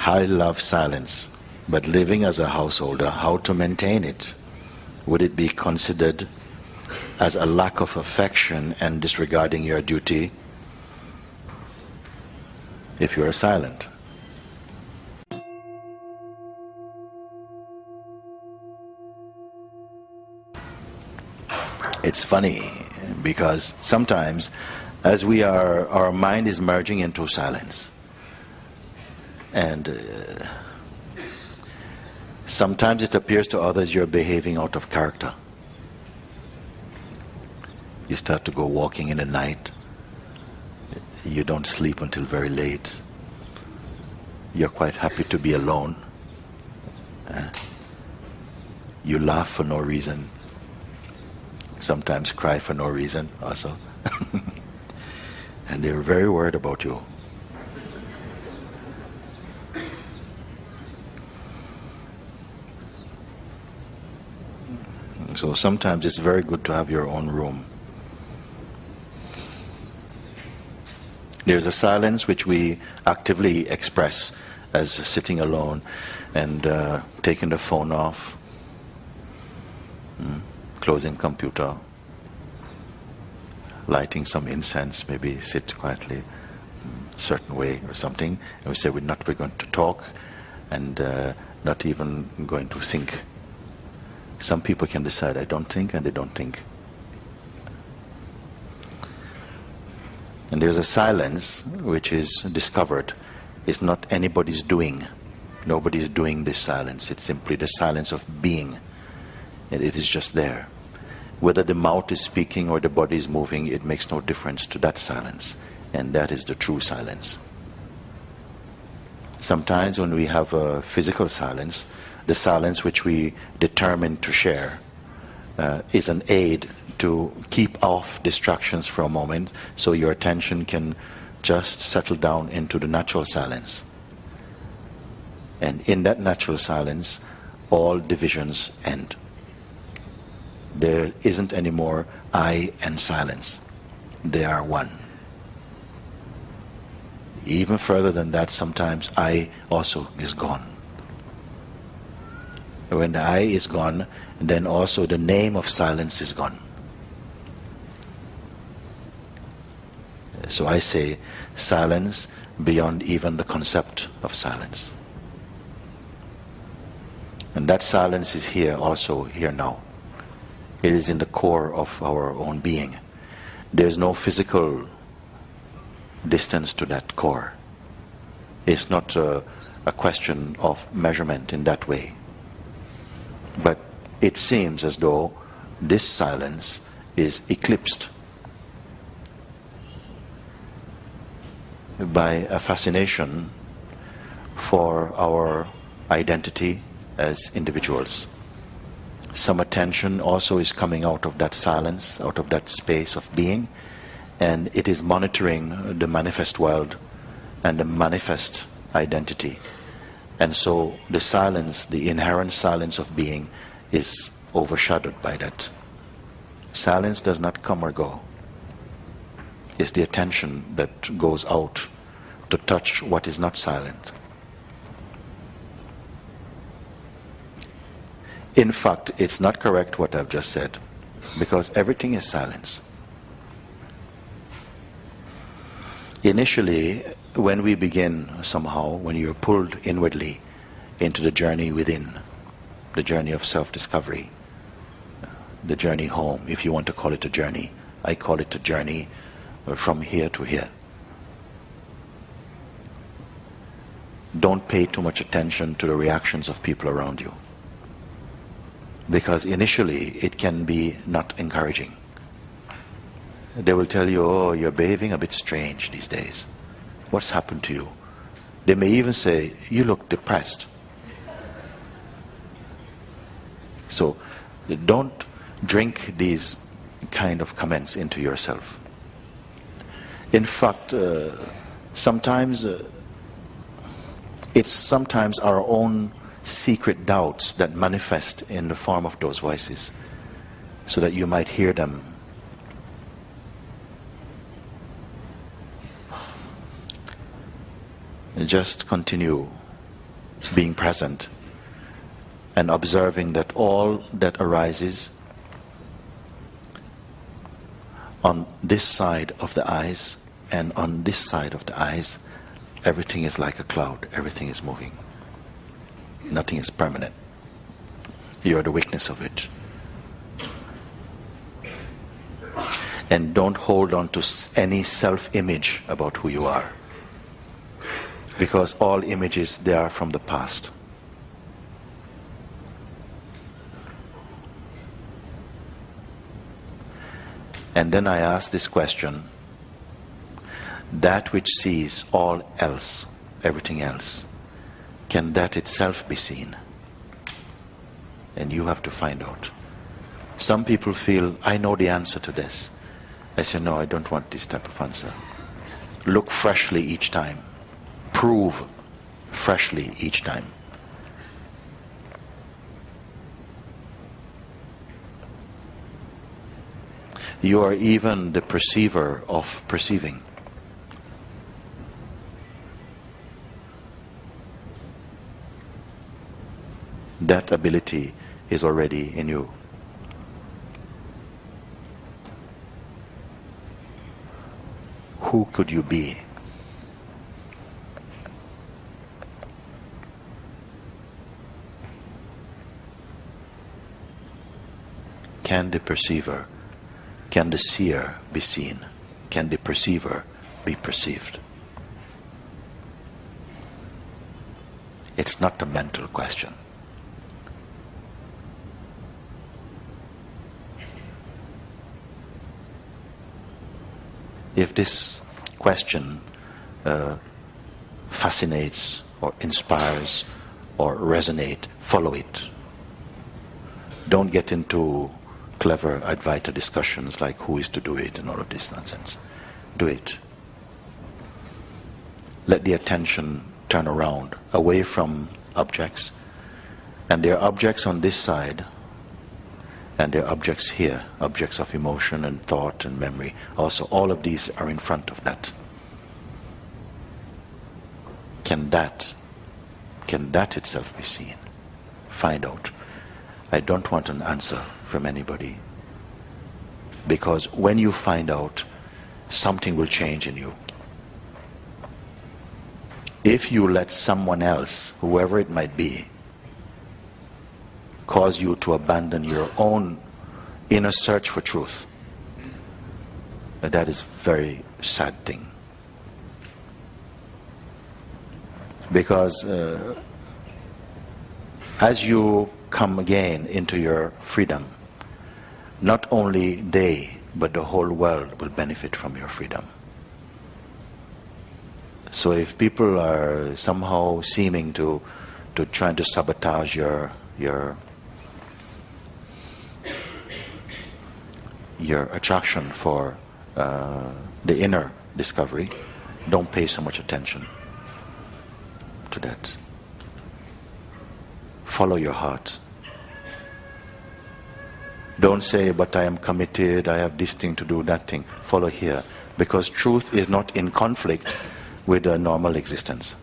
I love silence, but living as a householder, how to maintain it? Would it be considered as a lack of affection and disregarding your duty if you are silent? It's funny because sometimes as our mind is merging into silence, and sometimes it appears to others you're behaving out of character. You start to go walking in the night. You don't sleep until very late. You're quite happy to be alone. You laugh for no reason. Sometimes cry for no reason also. And they're very worried about you. So sometimes it's very good to have your own room. There's a silence which we actively express as sitting alone and taking the phone off, closing computer, lighting some incense, maybe sit quietly a certain way or something. And we say we're going to talk and not even going to think. Some people can decide I don't think, and they don't think. And there's a silence which is discovered. It's not anybody's doing. Nobody's doing this silence. It's simply the silence of being. And it is just there. Whether the mouth is speaking or the body is moving, it makes no difference to that silence. And that is the true silence. Sometimes when we have a physical silence, the silence which we determine to share is an aid to keep off distractions for a moment so your attention can just settle down into the natural silence. And in that natural silence, all divisions end. There isn't any more I and silence. They are one. Even further than that, sometimes I also is gone. When the I is gone, then also the name of silence is gone. So I say silence beyond even the concept of silence. And that silence is here also, here now. It is in the core of our own being. There's no physical distance to that core. It's not a question of measurement in that way. But it seems as though this silence is eclipsed by a fascination for our identity as individuals. Some attention also is coming out of that silence, out of that space of being, and it is monitoring the manifest world and the manifest identity. And so the silence, the inherent silence of being, is overshadowed by that. Silence does not come or go. It's the attention that goes out to touch what is not silent. In fact, it's not correct what I've just said, because everything is silence. Initially, when we begin somehow, when you're pulled inwardly into the journey within, the journey of self-discovery, the journey home, if you want to call it a journey. I call it a journey from here to here. Don't pay too much attention to the reactions of people around you, because initially it can be not encouraging. They will tell you, oh, you're behaving a bit strange these days. What's happened to you? They may even say, you look depressed. So don't drink these kind of comments into yourself. In fact, sometimes it's sometimes our own secret doubts that manifest in the form of those voices, so that you might hear them. Just continue being present and observing that all that arises on this side of the eyes and on this side of the eyes, everything is like a cloud, everything is moving. Nothing is permanent. You are the witness of it. And don't hold on to any self-image about who you are. Because all images, they are from the past. And then I ask this question: that which sees all else, everything else, can that itself be seen? And you have to find out. Some people feel, I know the answer to this. I say, no, I don't want this type of answer. Look freshly each time. Prove freshly each time. You are even the perceiver of perceiving. That ability is already in you. Who could you be? Can the perceiver, can the seer be seen? Can the perceiver be perceived? It's not a mental question. If this question fascinates or inspires or resonates, follow it. Don't get into clever Advaita discussions like who is to do it and all of this nonsense. Do it. Let the attention turn around, away from objects. And there are objects on this side, and there are objects here, objects of emotion and thought and memory. Also, all of these are in front of that. Can that itself be seen? Find out. I don't want an answer from anybody. Because when you find out, something will change in you. If you let someone else, whoever it might be, cause you to abandon your own inner search for truth, that is a very sad thing. Because as you come again into your freedom, not only they, but the whole world will benefit from your freedom. So if people are somehow seeming to trying to sabotage your attraction for the inner discovery, don't pay so much attention to that. Follow your heart. Don't say, but I am committed, I have this thing to do, that thing. Follow here. Because truth is not in conflict with a normal existence.